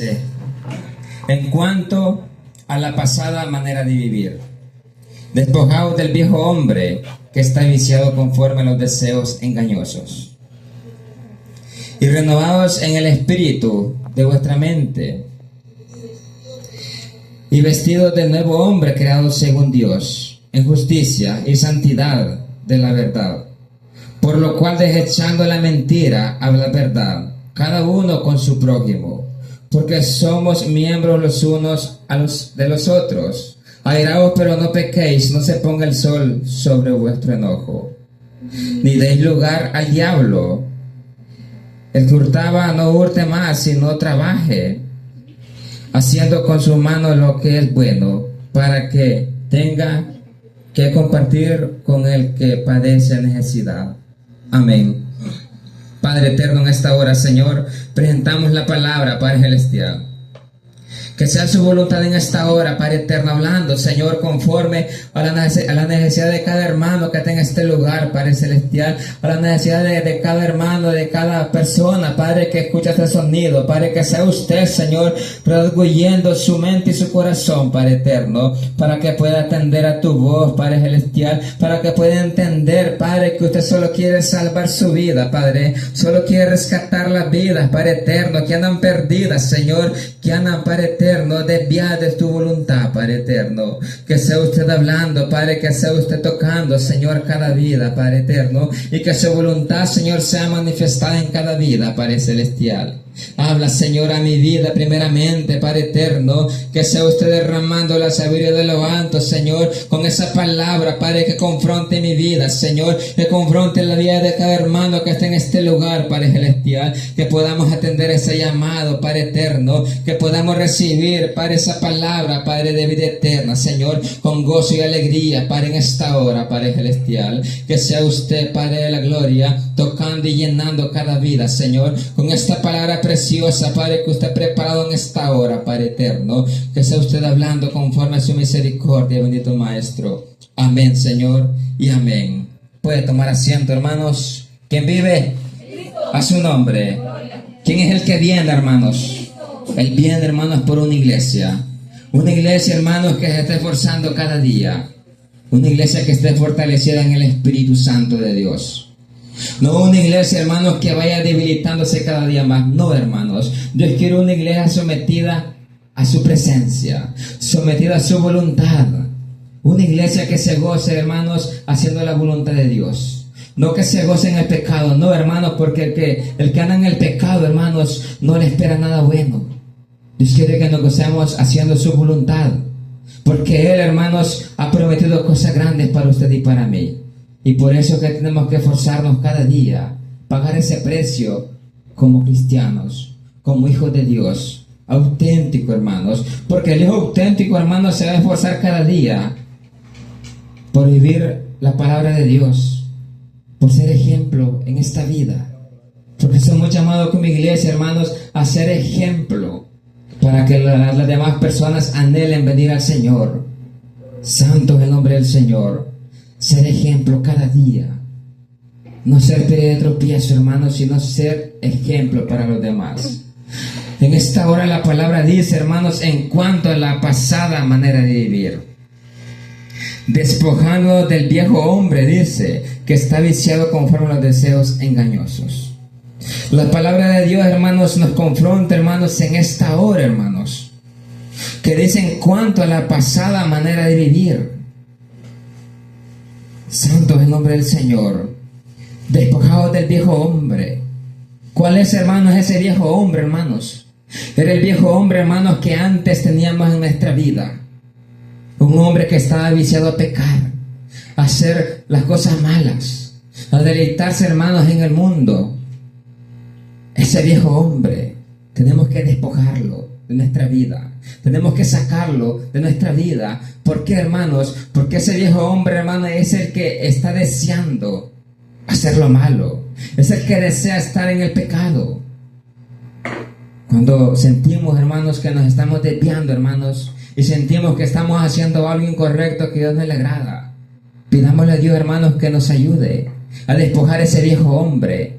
dice, en cuanto a la pasada manera de vivir, despojaos del viejo hombre que está viciado conforme a los deseos engañosos, y renovaos en el espíritu de vuestra mente, y vestidos del nuevo hombre creado según Dios, en justicia y santidad de la verdad. Por lo cual, desechando la mentira, habla verdad, cada uno con su prójimo, porque somos miembros los unos de los otros. Airaos, pero no pequéis, no se ponga el sol sobre vuestro enojo, ni deis lugar al diablo. El que hurtaba no hurte más, sino trabaje, haciendo con sus manos lo que es bueno, para que tenga que compartir con el que padece necesidad. Amén. Padre eterno, en esta hora, Señor, presentamos la palabra, Padre celestial. Que sea su voluntad en esta hora, Padre eterno, hablando, Señor, conforme a la necesidad de cada hermano que tenga este lugar, Padre celestial, a la necesidad de cada hermano, de cada persona, Padre, que escucha este sonido, Padre, que sea usted, Señor, redarguyendo su mente y su corazón, Padre eterno, para que pueda atender a tu voz, Padre celestial, para que pueda entender, Padre, que usted solo quiere salvar su vida, Padre, solo quiere rescatar las vidas, Padre eterno, que andan perdidas, Señor, que andan, Padre eterno, desviadas de tu voluntad, Padre eterno. Que sea usted hablando, Padre, que sea usted tocando, Señor, cada vida, Padre eterno, y que su voluntad, Señor, sea manifestada en cada vida, Padre celestial. Habla, Señor, a mi vida primeramente, Padre eterno, que sea usted derramando la sabiduría de lo alto, Señor, con esa palabra, Padre, que confronte mi vida, Señor, que confronte la vida de cada hermano que está en este lugar, Padre celestial, que podamos atender ese llamado, Padre eterno, que podamos recibir, Padre, esa palabra, Padre, de vida eterna, Señor, con gozo y alegría, Padre, en esta hora, Padre celestial, que sea usted, Padre de la gloria, tocando y llenando cada vida, Señor, con esta palabra preciosa, Padre, que usted ha preparado en esta hora, Padre eterno, que sea usted hablando conforme a su misericordia, bendito Maestro. Amén, Señor, y amén. Puede tomar asiento, hermanos. ¿Quién vive? A su nombre. ¿Quién es el que viene, hermanos? Él viene, hermanos, por una iglesia, hermanos, que se esté esforzando cada día, una iglesia que esté fortalecida en el Espíritu Santo de Dios. No una iglesia, hermanos, que vaya debilitándose cada día más. No, hermanos. Dios quiere una iglesia sometida a su presencia, sometida a su voluntad. Una iglesia que se goce, hermanos, haciendo la voluntad de Dios. No que se goce en el pecado. No, hermanos, porque el que anda en el pecado, hermanos, no le espera nada bueno. Dios quiere que nos gocemos haciendo su voluntad, porque Él, hermanos, ha prometido cosas grandes para usted y para mí. Y por eso que tenemos que esforzarnos cada día, pagar ese precio como cristianos, como hijos de Dios, auténtico, hermanos. Porque el hijo auténtico, hermanos, se va a esforzar cada día por vivir la palabra de Dios, por ser ejemplo en esta vida. Porque somos llamados como iglesia, hermanos, a ser ejemplo para que las demás personas anhelen venir al Señor. Santo es el nombre del Señor. Ser ejemplo cada día. No ser piedra de tropiezo, hermanos, sino ser ejemplo para los demás. En esta hora la palabra dice, hermanos, en cuanto a la pasada manera de vivir, despojando del viejo hombre, dice, que está viciado conforme a los deseos engañosos. La palabra de Dios, hermanos, nos confronta, hermanos, en esta hora, hermanos, que dice en cuanto a la pasada manera de vivir. Santo es el nombre del Señor. Despojados del viejo hombre. ¿Cuál es, hermanos, ese viejo hombre, hermanos? Era el viejo hombre, hermanos, que antes teníamos en nuestra vida. Un hombre que estaba viciado a pecar, a hacer las cosas malas, a deleitarse, hermanos, en el mundo. Ese viejo hombre tenemos que despojarlo de nuestra vida. Tenemos que sacarlo de nuestra vida. ¿Por qué, hermanos? Porque ese viejo hombre, hermano, es el que está deseando hacer lo malo. Es el que desea estar en el pecado. Cuando sentimos, hermanos, que nos estamos desviando, hermanos, y sentimos que estamos haciendo algo incorrecto que a Dios no le agrada, pidámosle a Dios, hermanos, que nos ayude a despojar ese viejo hombre.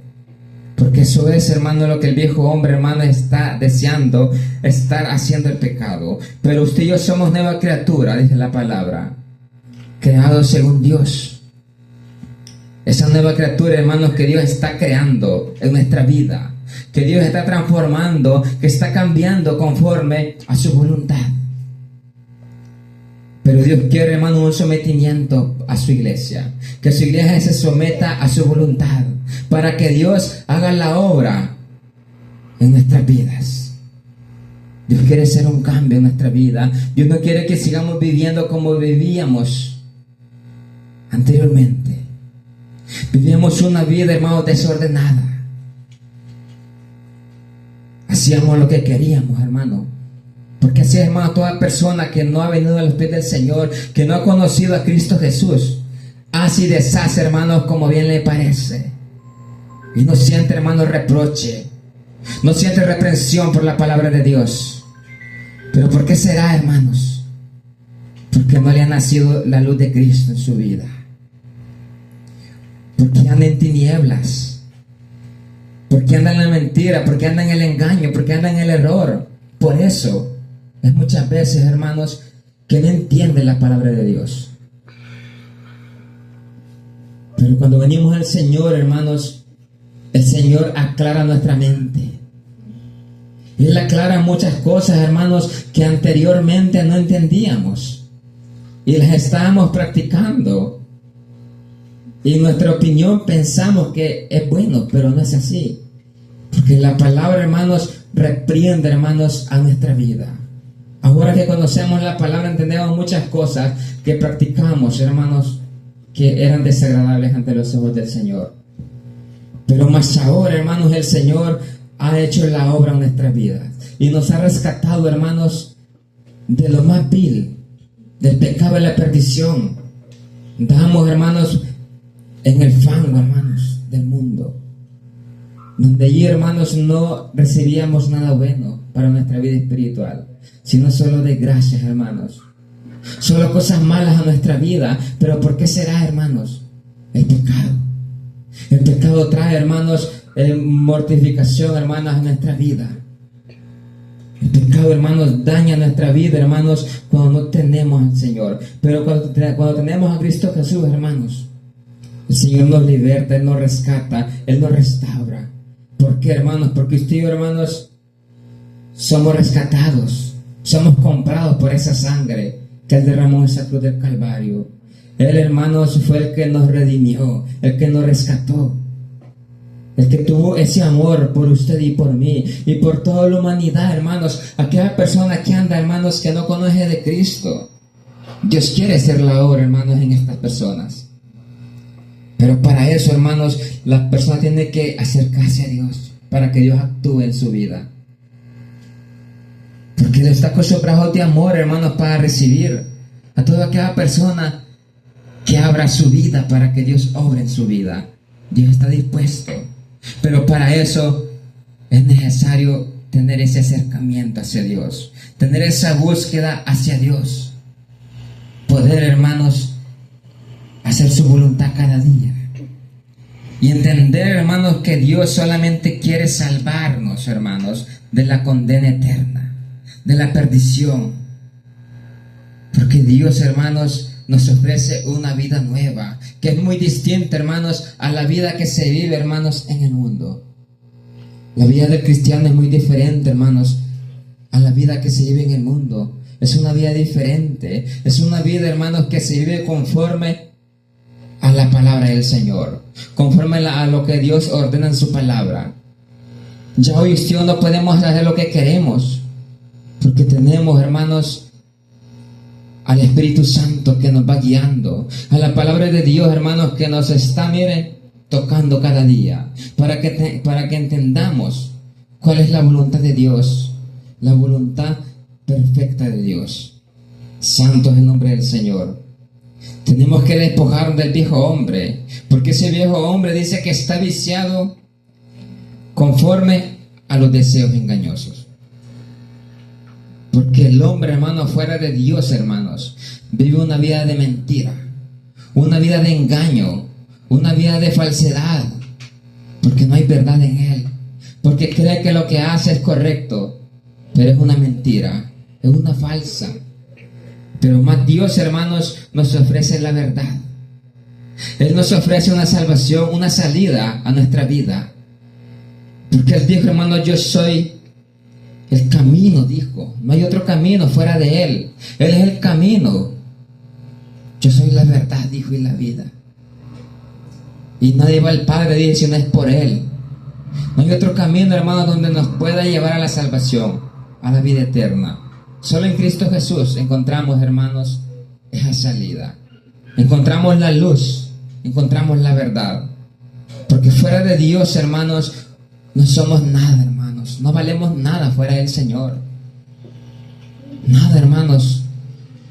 Porque eso es, hermano, lo que el viejo hombre, hermano, está deseando, estar haciendo el pecado. Pero usted y yo somos nueva criatura, dice la palabra, creados según Dios. Esa nueva criatura, hermanos, que Dios está creando en nuestra vida, que Dios está transformando, que está cambiando conforme a su voluntad. Pero Dios quiere, hermano, un sometimiento a su iglesia, que su iglesia se someta a su voluntad, para que Dios haga la obra en nuestras vidas. Dios quiere hacer un cambio en nuestra vida. Dios no quiere que sigamos viviendo como vivíamos anteriormente. Vivíamos una vida, hermano, desordenada. Hacíamos lo que queríamos, hermano. Porque así, hermano, toda persona que no ha venido a los pies del Señor, que no ha conocido a Cristo Jesús, hace y deshace, hermanos, como bien le parece. Y no siente, hermano, reproche. No siente reprensión por la palabra de Dios. ¿Pero por qué será, hermanos? Porque no le ha nacido la luz de Cristo en su vida. Porque anda en tinieblas. Porque anda en la mentira. Porque anda en el engaño. Porque anda en el error. Por eso es muchas veces, hermanos, que no entienden la palabra de Dios. Pero cuando venimos al Señor, hermanos, el Señor aclara nuestra mente. Él aclara muchas cosas, hermanos, que anteriormente no entendíamos. Y las estábamos practicando. Y en nuestra opinión pensamos que es bueno, pero no es así. Porque la palabra, hermanos, reprende, hermanos, a nuestra vida. Ahora que conocemos la palabra, entendemos muchas cosas que practicamos, hermanos, que eran desagradables ante los ojos del Señor. Pero más ahora, hermanos, el Señor ha hecho la obra en nuestras vidas y nos ha rescatado, hermanos, de lo más vil, del pecado y la perdición. Damos, hermanos, en el fango, hermanos, del mundo, donde allí, hermanos, no recibíamos nada bueno para nuestra vida espiritual, sino solo desgracias, hermanos, solo cosas malas a nuestra vida. Pero ¿por qué será, hermanos? El pecado trae, hermanos, mortificación, hermanos, a nuestra vida. El pecado, hermanos, daña nuestra vida, hermanos, cuando no tenemos al Señor. Pero cuando tenemos a Cristo Jesús, hermanos, el Señor nos liberta, Él nos rescata, Él nos restaura. ¿Por qué, hermanos? Porque usted y yo, hermanos, somos rescatados, somos comprados por esa sangre que Él derramó en esa cruz del Calvario. Él, hermanos, fue el que nos redimió, el que nos rescató, el que tuvo ese amor por usted y por mí y por toda la humanidad, hermanos. Aquella persona que anda, hermanos, que no conoce de Cristo, Dios quiere hacer la obra, hermanos, en estas personas. Pero para eso, hermanos, la persona tiene que acercarse a Dios para que Dios actúe en su vida. Porque Dios está con sus brazos de amor, hermanos, para recibir a toda aquella persona que abra su vida para que Dios obre en su vida. Dios está dispuesto. Pero para eso es necesario tener ese acercamiento hacia Dios, tener esa búsqueda hacia Dios, poder, hermanos, hacer su voluntad cada día y entender, hermanos, que Dios solamente quiere salvarnos, hermanos, de la condena eterna, de la perdición. Porque Dios, hermanos, nos ofrece una vida nueva, que es muy distinta, hermanos, a la vida que se vive, hermanos, en el mundo. La vida del cristiano es muy diferente, hermanos, a la vida que se vive en el mundo. Es una vida diferente, es una vida, hermanos, que se vive conforme a la palabra del Señor, conforme a lo que Dios ordena en su palabra. Ya hoy no podemos hacer lo que queremos, porque tenemos, hermanos, al Espíritu Santo que nos va guiando, a la palabra de Dios, hermanos, que nos está, miren, tocando cada día, para que entendamos cuál es la voluntad de Dios, la voluntad perfecta de Dios. Santo es el nombre del Señor. Tenemos que despojarnos del viejo hombre, porque ese viejo hombre dice que está viciado conforme a los deseos engañosos. Porque el hombre, hermano, fuera de Dios, hermanos, vive una vida de mentira, una vida de engaño, una vida de falsedad. porque no hay verdad en él, porque cree que lo que hace es correcto, pero es una mentira, es una falsa. Pero más Dios, hermanos, nos ofrece la verdad. Él nos ofrece una salvación, una salida a nuestra vida. Porque Él dijo, hermanos, yo soy el camino, dijo. No hay otro camino fuera de Él. Él es el camino. Yo soy la verdad, dijo, y la vida. Y nadie va al Padre, dice, si no es por Él. No hay otro camino, hermanos, donde nos pueda llevar a la salvación, a la vida eterna. Solo en Cristo Jesús encontramos, hermanos, esa salida. Encontramos la luz, encontramos la verdad. Porque fuera de Dios, hermanos, no somos nada, hermanos. No valemos nada fuera del Señor. Nada, hermanos.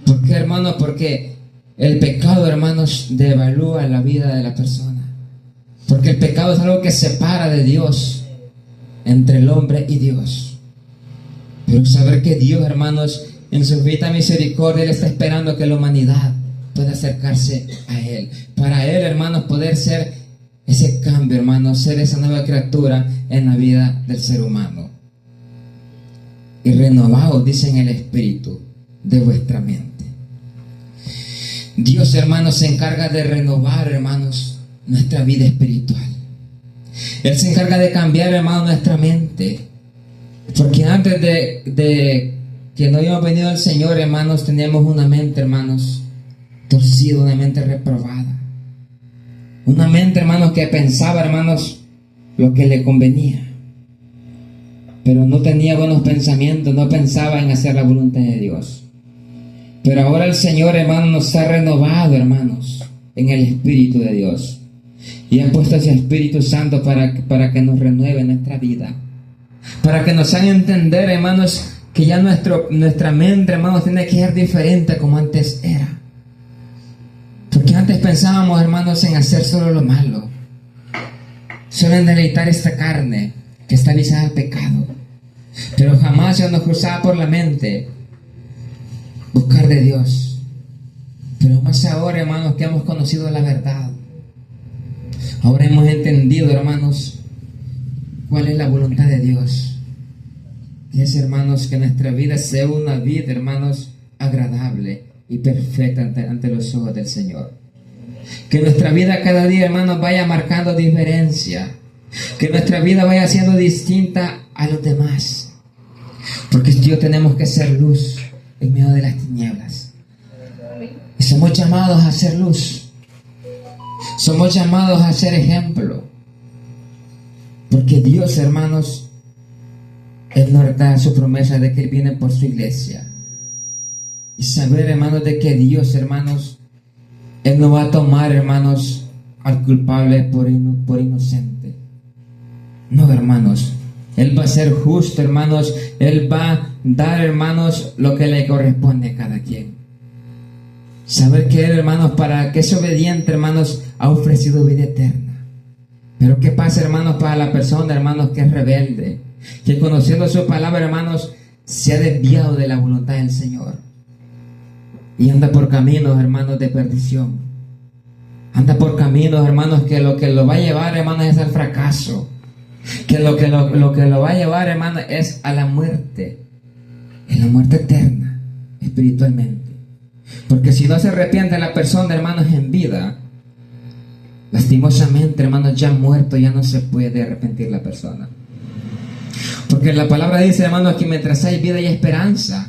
¿Por qué, hermanos? Porque el pecado, hermanos, devalúa la vida de la persona. Porque el pecado es algo que separa de Dios, entre el hombre y Dios. Pero saber que Dios, hermanos, en su infinita misericordia, Él está esperando que la humanidad pueda acercarse a Él. Para Él, hermanos, poder ser ese cambio, hermanos, ser esa nueva criatura en la vida del ser humano. Y renovaos, dice, en el espíritu de vuestra mente. Dios, hermanos, se encarga de renovar, hermanos, nuestra vida espiritual. Él se encarga de cambiar, hermanos, nuestra mente. Porque antes de que no habíamos venido al Señor, hermanos, teníamos una mente, hermanos, torcida, una mente reprobada. Una mente, hermanos, que pensaba, hermanos, lo que le convenía. Pero no tenía buenos pensamientos, no pensaba en hacer la voluntad de Dios. Pero ahora el Señor, hermanos, nos ha renovado, hermanos, en el Espíritu de Dios. Y ha puesto ese Espíritu Santo para que nos renueve nuestra vida. Para que nos haga entender, hermanos, que ya nuestra mente, hermanos, tiene que ser diferente como antes era. Porque antes pensábamos, hermanos, en hacer solo lo malo. Solo en deleitar esta carne que está viciada al pecado. Pero jamás se nos cruzaba por la mente buscar de Dios. Pero más ahora, hermanos, que hemos conocido la verdad. Ahora hemos entendido, hermanos, cuál es la voluntad de Dios. Que es, hermanos, que nuestra vida sea una vida, hermanos, agradable y perfecta ante los ojos del Señor. Que nuestra vida cada día, hermanos, vaya marcando diferencia. Que nuestra vida vaya siendo distinta a los demás. Porque Dios tenemos que ser luz en medio de las tinieblas. Y somos llamados a ser luz. Somos llamados a ser ejemplo. Porque Dios, hermanos, Él nos da su promesa de que Él viene por su iglesia. Y saber, hermanos, de que Dios, hermanos, Él no va a tomar, hermanos, al culpable por inocente. No, hermanos. Él va a ser justo, hermanos. Él va a dar, hermanos, lo que le corresponde a cada quien. Saber que Él, hermanos, para que es obediente, hermanos, ha ofrecido vida eterna. Pero ¿qué pasa, hermanos, para la persona, hermanos, que es rebelde? Que conociendo su palabra, hermanos, se ha desviado de la voluntad del Señor. Y anda por caminos, hermanos, de perdición. Anda por caminos, hermanos, que lo va a llevar, hermanos, es al fracaso. Que lo que lo va a llevar, hermanos, es a la muerte. En la muerte eterna, espiritualmente. Porque si no se arrepiente la persona, hermanos, en vida, lastimosamente, hermanos, ya muerto, ya no se puede arrepentir la persona. Porque la palabra dice, hermanos, que mientras hay vida hay esperanza.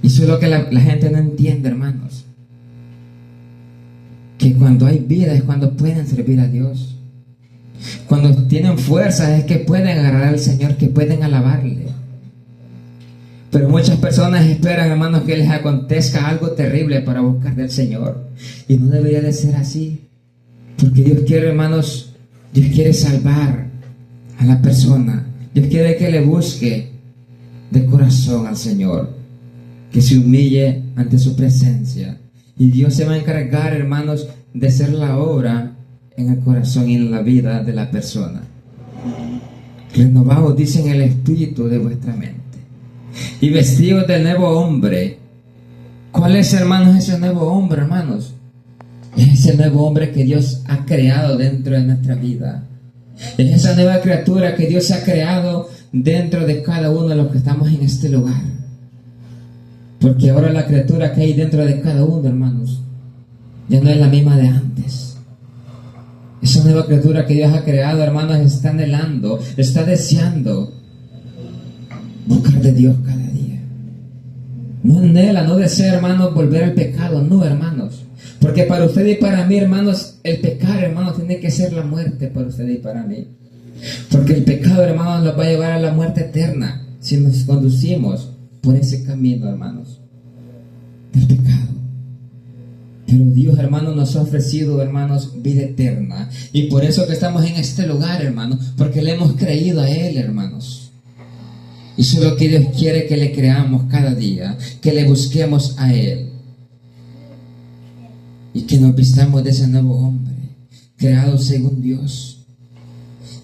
Y eso es lo que la gente no entiende, hermanos. Que cuando hay vida es cuando pueden servir a Dios. Cuando tienen fuerza es que pueden agarrar al Señor, que pueden alabarle. Pero muchas personas esperan, hermanos, que les acontezca algo terrible para buscar del Señor. Y no debería de ser así. Porque Dios quiere, hermanos, Dios quiere salvar a la persona. Dios quiere que le busque de corazón al Señor, que se humille ante su presencia. Y Dios se va a encargar, hermanos, de hacer la obra en el corazón y en la vida de la persona. Renovaos, dice, en el espíritu de vuestra mente. Y vestidos del nuevo hombre. ¿Cuál es, hermanos, ese nuevo hombre, hermanos? Es ese nuevo hombre que Dios ha creado dentro de nuestra vida. Es esa nueva criatura que Dios ha creado dentro de cada uno de los que estamos en este lugar. Porque ahora la criatura que hay dentro de cada uno, hermanos, ya no es la misma de antes. Esa nueva criatura que Dios ha creado, hermanos, está anhelando, está deseando buscar de Dios cada día. No anhela, no desea, hermanos, volver al pecado. No, hermanos. Porque para usted y para mí, hermanos, el pecar, hermanos, tiene que ser la muerte para usted y para mí. Porque el pecado, hermanos, nos va a llevar a la muerte eterna si nos conducimos por ese camino, hermanos, del pecado. Pero Dios, hermanos, nos ha ofrecido, hermanos, vida eterna. Y por eso que estamos en este lugar, hermanos, porque le hemos creído a Él, hermanos. Y solo que Dios quiere que le creamos cada día, que le busquemos a Él. Y que nos vistamos de ese nuevo hombre, creado según Dios,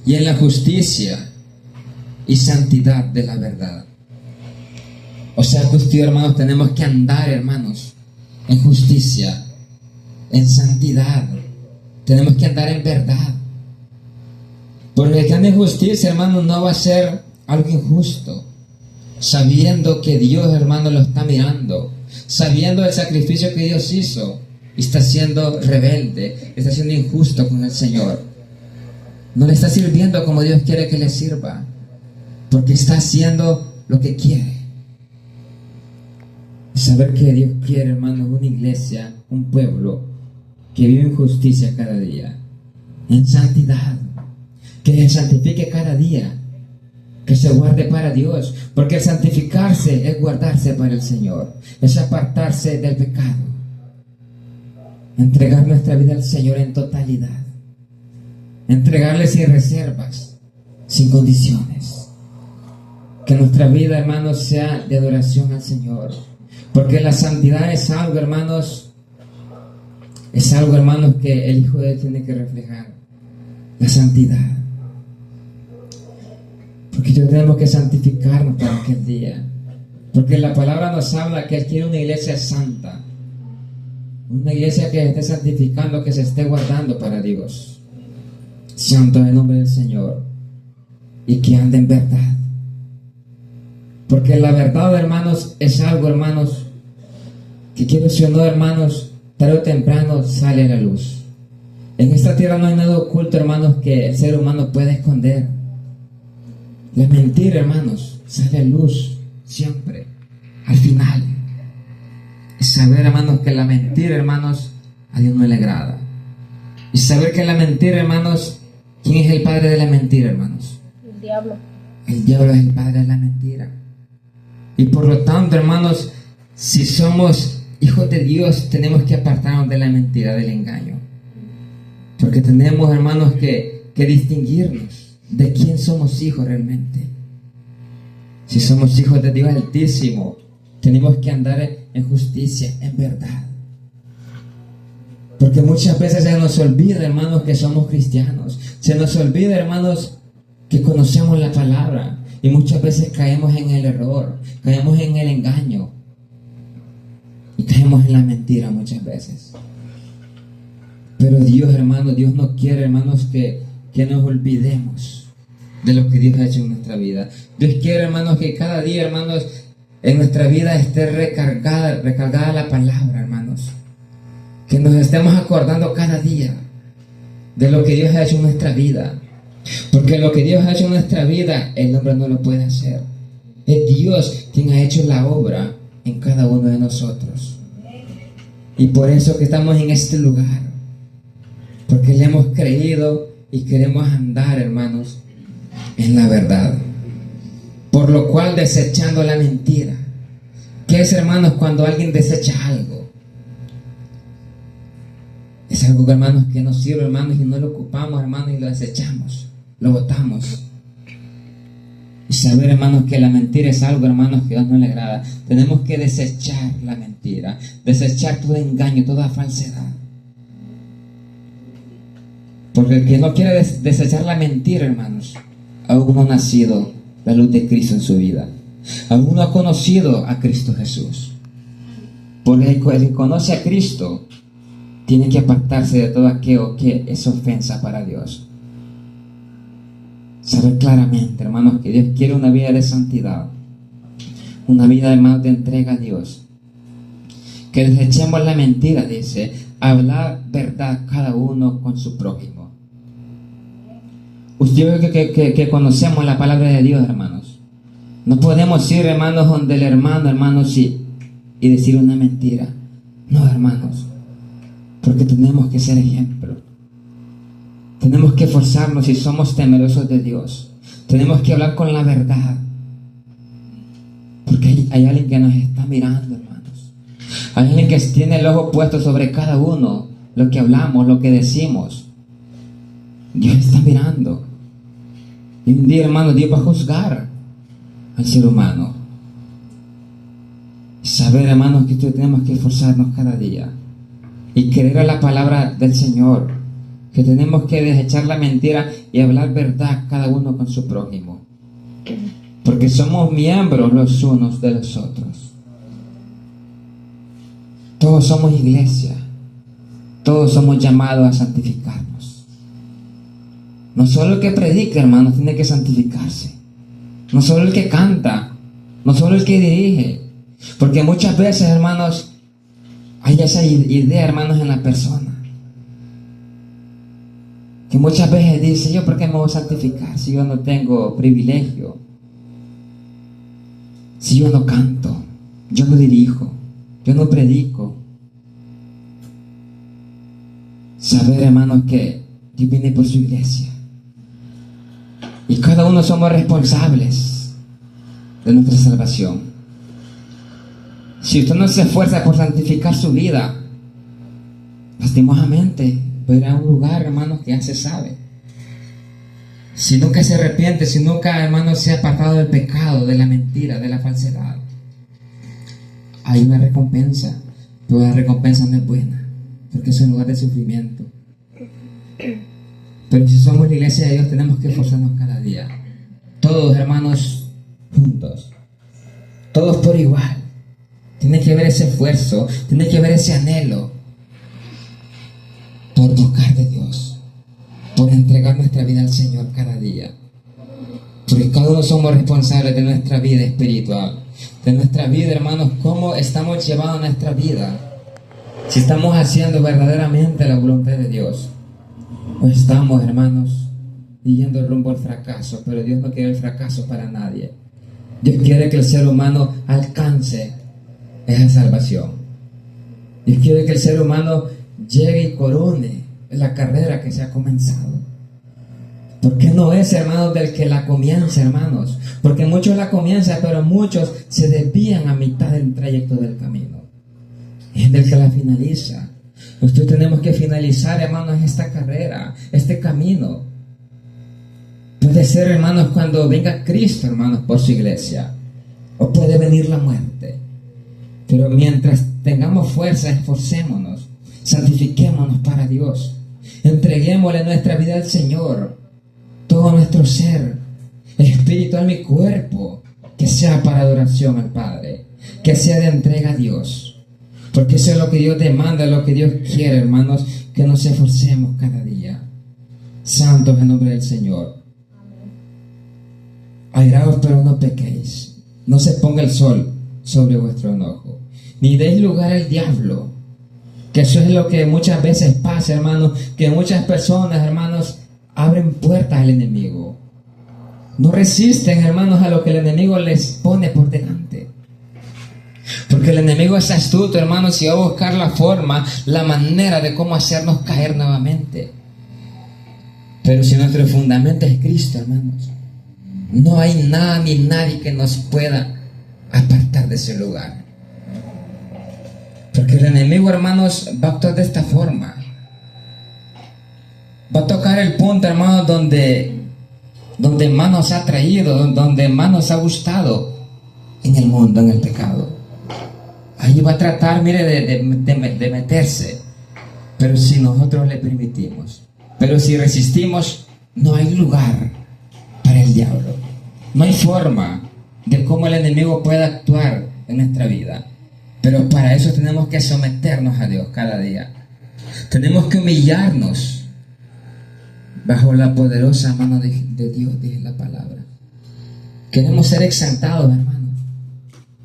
y en la justicia y santidad de la verdad. O sea que usted, hermanos, tenemos que andar, hermanos, en justicia, en santidad. Tenemos que andar en verdad. Porque el que anda en justicia, hermanos, no va a ser algo injusto, sabiendo que Dios, hermanos, lo está mirando, sabiendo el sacrificio que Dios hizo. Y está siendo rebelde, está siendo injusto con el Señor. No le está sirviendo como Dios quiere que le sirva, porque está haciendo lo que quiere. Y saber que Dios quiere, hermanos, una iglesia, un pueblo que vive en justicia cada día, en santidad, que se santifique cada día, que se guarde para Dios, porque el santificarse es guardarse para el Señor, es apartarse del pecado. Entregar nuestra vida al Señor en totalidad. Entregarle sin reservas, sin condiciones. Que nuestra vida, hermanos, sea de adoración al Señor. Porque la santidad es algo, hermanos, que el Hijo de Dios tiene que reflejar. La santidad. Porque tenemos que santificarnos para aquel día. Porque la palabra nos habla que Él quiere una iglesia santa. Una iglesia que esté santificando, que se esté guardando para Dios. Santo en el nombre del Señor. Y que ande en verdad. Porque la verdad, hermanos, es algo, hermanos, que quiero si o no, hermanos, tarde o temprano sale a la luz. En esta tierra no hay nada oculto, hermanos, que el ser humano pueda esconder. La mentira, hermanos, sale a luz siempre, al final. Y saber, hermanos, que la mentira, hermanos, a Dios no le agrada. Y saber que la mentira, hermanos, ¿quién es el padre de la mentira, hermanos? El diablo. El diablo es el padre de la mentira. Y por lo tanto, hermanos, si somos hijos de Dios, tenemos que apartarnos de la mentira, del engaño. Porque tenemos, hermanos, que distinguirnos de quién somos hijos realmente. Si somos hijos de Dios Altísimo, tenemos que andar en justicia, en verdad. Porque muchas veces se nos olvida, hermanos, que somos cristianos. Se nos olvida, hermanos, que conocemos la palabra. Y muchas veces caemos en el error, caemos en el engaño. Y caemos en la mentira muchas veces. Pero Dios, hermanos, Dios no quiere, hermanos, que nos olvidemos de lo que Dios ha hecho en nuestra vida. Dios quiere, hermanos, que cada día, hermanos, en nuestra vida esté recargada la palabra, hermanos. Que nos estemos acordando cada día de lo que Dios ha hecho en nuestra vida. Porque lo que Dios ha hecho en nuestra vida, el hombre no lo puede hacer. Es Dios quien ha hecho la obra en cada uno de nosotros. Y por eso que estamos en este lugar. Porque le hemos creído y queremos andar, hermanos, en la verdad. Por lo cual, desechando la mentira. ¿Qué es, hermanos, cuando alguien desecha algo? Es algo, hermanos, que nos sirve, hermanos, y no lo ocupamos, hermanos, y lo desechamos, lo botamos. Y saber, hermanos, que la mentira es algo, hermanos, que a Dios no le agrada. Tenemos que desechar la mentira, desechar todo engaño, toda falsedad. Porque el que no quiere desechar la mentira, hermanos, aún no ha nacido la luz de Cristo en su vida. Aún no ha conocido a Cristo Jesús. Porque el que conoce a Cristo tiene que apartarse de todo aquello que es ofensa para Dios. Saber claramente, hermanos, que Dios quiere una vida de santidad. Una vida, hermanos, de entrega a Dios. Que desechemos la mentira, dice, hablar verdad cada uno con su prójimo. Ustedes que conocemos la palabra de Dios, hermanos, no podemos ir, hermanos, donde el hermano, hermanos, y decir una mentira. No, hermanos, porque tenemos que ser ejemplo. Tenemos que esforzarnos si somos temerosos de Dios. Tenemos que hablar con la verdad. Porque hay alguien que nos está mirando, hermanos. Hay alguien que tiene el ojo puesto sobre cada uno, lo que hablamos, lo que decimos. Dios está mirando. Y un día, hermanos, Dios va a juzgar al ser humano. Saber, hermanos, que tenemos que esforzarnos cada día y creer a la palabra del Señor, que tenemos que desechar la mentira y hablar verdad cada uno con su prójimo, porque somos miembros los unos de los otros. Todos somos iglesia, todos somos llamados a santificarnos. No solo el que predica, hermanos, tiene que santificarse, no solo el que canta, no solo el que dirige. Porque muchas veces, hermanos, hay esa idea, hermanos, en la persona, que muchas veces dice: yo, ¿por qué me voy a santificar si yo no tengo privilegio? Si yo no canto, yo no dirijo, yo no predico. Saber, hermanos, que Dios viene por su iglesia y cada uno somos responsables de nuestra salvación. Si usted no se esfuerza por santificar su vida, lastimosamente va a ir a un lugar, hermanos, que ya se sabe. Si nunca se arrepiente, si nunca, hermanos, se ha apartado del pecado, de la mentira, de la falsedad, hay una recompensa, pero la recompensa no es buena, porque es un lugar de sufrimiento. Pero si somos la iglesia de Dios, tenemos que esforzarnos cada día. Todos, hermanos, juntos, todos por igual. Tiene que haber ese esfuerzo, tiene que haber ese anhelo por buscar de Dios, por entregar nuestra vida al Señor cada día. Porque cada uno somos responsables de nuestra vida espiritual, de nuestra vida, hermanos, cómo estamos llevando nuestra vida. Si estamos haciendo verdaderamente la voluntad de Dios, o estamos, hermanos, yendo rumbo al fracaso. Pero Dios no quiere el fracaso para nadie. Dios quiere que el ser humano alcance esa salvación. Dios quiere que el ser humano llegue y corone la carrera que se ha comenzado. Porque no es, hermanos, del que la comienza, hermanos. Porque muchos la comienzan, pero muchos se desvían a mitad del trayecto del camino. Es del que la finaliza. Nosotros tenemos que finalizar, hermanos, esta carrera, este camino. Puede ser, hermanos, cuando venga Cristo, hermanos, por su iglesia. O puede venir la muerte. Pero mientras tengamos fuerza, esforcémonos, santifiquémonos para Dios, entreguémosle nuestra vida al Señor, todo nuestro ser, espíritu, alma y cuerpo, que sea para adoración al Padre, que sea de entrega a Dios, porque eso es lo que Dios demanda, lo que Dios quiere, hermanos, que nos esforcemos cada día. Santos en nombre del Señor. Airaos, pero no pequéis, no se ponga el sol sobre vuestro enojo, ni deis lugar al diablo. Que eso es lo que muchas veces pasa, hermanos, que muchas personas, hermanos, abren puertas al enemigo. No resisten, hermanos, a lo que el enemigo les pone por delante. Porque el enemigo es astuto, hermanos, y va a buscar la forma, la manera de cómo hacernos caer nuevamente. Pero si nuestro fundamento es Cristo, hermanos, no hay nada ni nadie que nos pueda apartar de ese lugar. Porque el enemigo, hermanos, va a actuar de esta forma. Va a tocar el punto, hermanos, donde más nos ha traído, donde más nos ha gustado, en el mundo, en el pecado. Ahí va a tratar, mire, de meterse. Pero si nosotros le permitimos, pero si resistimos, no hay lugar para el diablo. No hay forma de cómo el enemigo pueda actuar en nuestra vida. Pero para eso tenemos que someternos a Dios cada día. Tenemos que humillarnos bajo la poderosa mano de Dios, dice la palabra. Queremos ser exaltados, hermanos.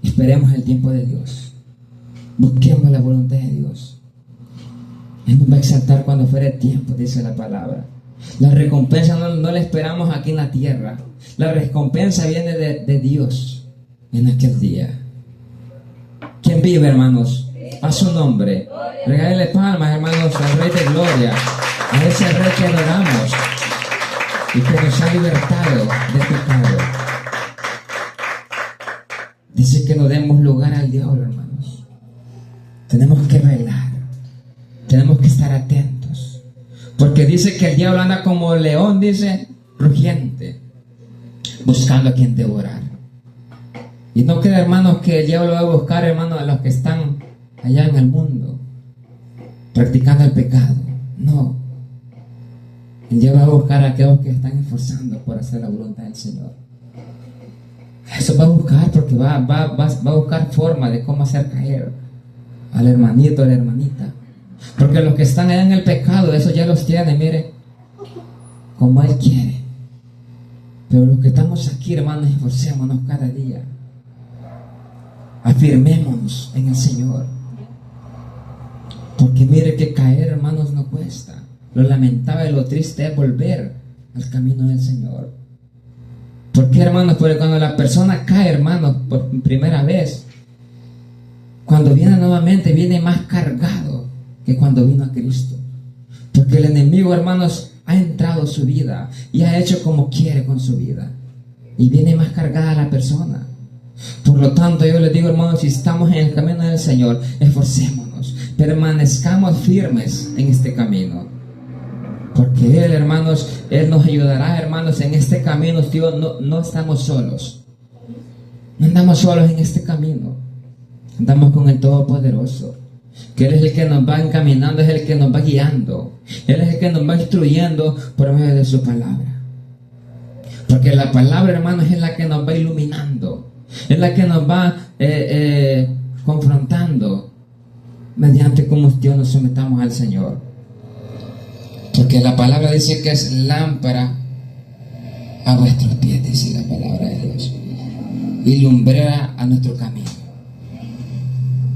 Esperemos el tiempo de Dios. Busquemos la voluntad de Dios. Él nos va a exaltar cuando fuera el tiempo, dice la palabra. La recompensa no la esperamos aquí en la tierra. La recompensa viene de Dios en aquel día. ¿Quién vive, hermanos? A su nombre. Regálele palmas, hermanos, al Rey de Gloria, a ese Rey que adoramos y que nos ha libertado del pecado. Dice que no demos lugar al diablo, hermanos. Tenemos que velar. Tenemos que estar atentos. Porque dice que el diablo anda como león, dice, rugiente, buscando a quien devorar. Y no queda, hermanos, que el diablo va a buscar, hermanos, a los que están allá en el mundo, practicando el pecado. No. El diablo va a buscar a aquellos que están esforzando por hacer la voluntad del Señor. Eso va a buscar, porque va a buscar forma de cómo hacer caer al hermanito, a la hermanita. Porque los que están allá en el pecado, eso ya los tiene, mire, como Él quiere. Pero los que estamos aquí, hermanos, esforcémonos cada día. Afirmémonos en el Señor. Porque mire que caer, hermanos, no cuesta. Lo lamentable y lo triste es volver al camino del Señor. ¿Por qué, hermanos? Porque cuando la persona cae, hermanos, por primera vez, cuando viene nuevamente, viene más cargado que cuando vino a Cristo. Porque el enemigo, hermanos, ha entrado en su vida y ha hecho como quiere con su vida. Y viene más cargada la persona. Por lo tanto, yo les digo, hermanos, si estamos en el camino del Señor, esforcémonos, permanezcamos firmes en este camino. Porque Él, hermanos, Él nos ayudará, hermanos, en este camino. Dios, no estamos solos. No andamos solos en este camino. Andamos con el Todopoderoso, que Él es el que nos va encaminando, es el que nos va guiando. Él es el que nos va instruyendo por medio de su palabra. Porque la palabra, hermanos, es la que nos va iluminando. Es la que nos va confrontando mediante cómo Dios nos sometamos al Señor. Porque la palabra dice que es lámpara a vuestros pies, dice la palabra de Dios, y lumbrera a nuestro camino.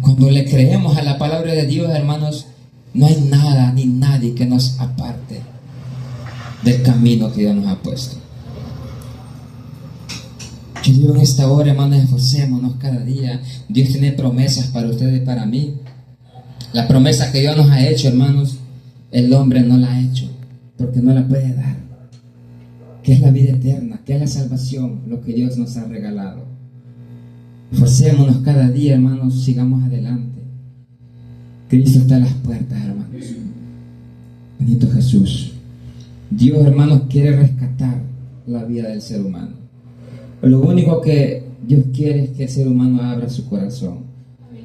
Cuando le creemos a la palabra de Dios, hermanos, no hay nada ni nadie que nos aparte del camino que Dios nos ha puesto. Yo digo en esta hora, hermanos, esforcémonos cada día. Dios tiene promesas para ustedes y para mí. La promesa que Dios nos ha hecho, hermanos, el hombre no la ha hecho, porque no la puede dar. Que es la vida eterna, que es la salvación, lo que Dios nos ha regalado. Esforcémonos cada día, hermanos, sigamos adelante. Cristo está a las puertas, hermanos. Bendito Jesús. Dios, hermanos, quiere rescatar la vida del ser humano. Lo único que Dios quiere es que el ser humano abra su corazón,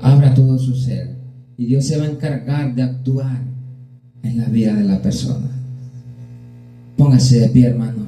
abra todo su ser, y Dios se va a encargar de actuar en la vida de la persona. Póngase de pie, hermano.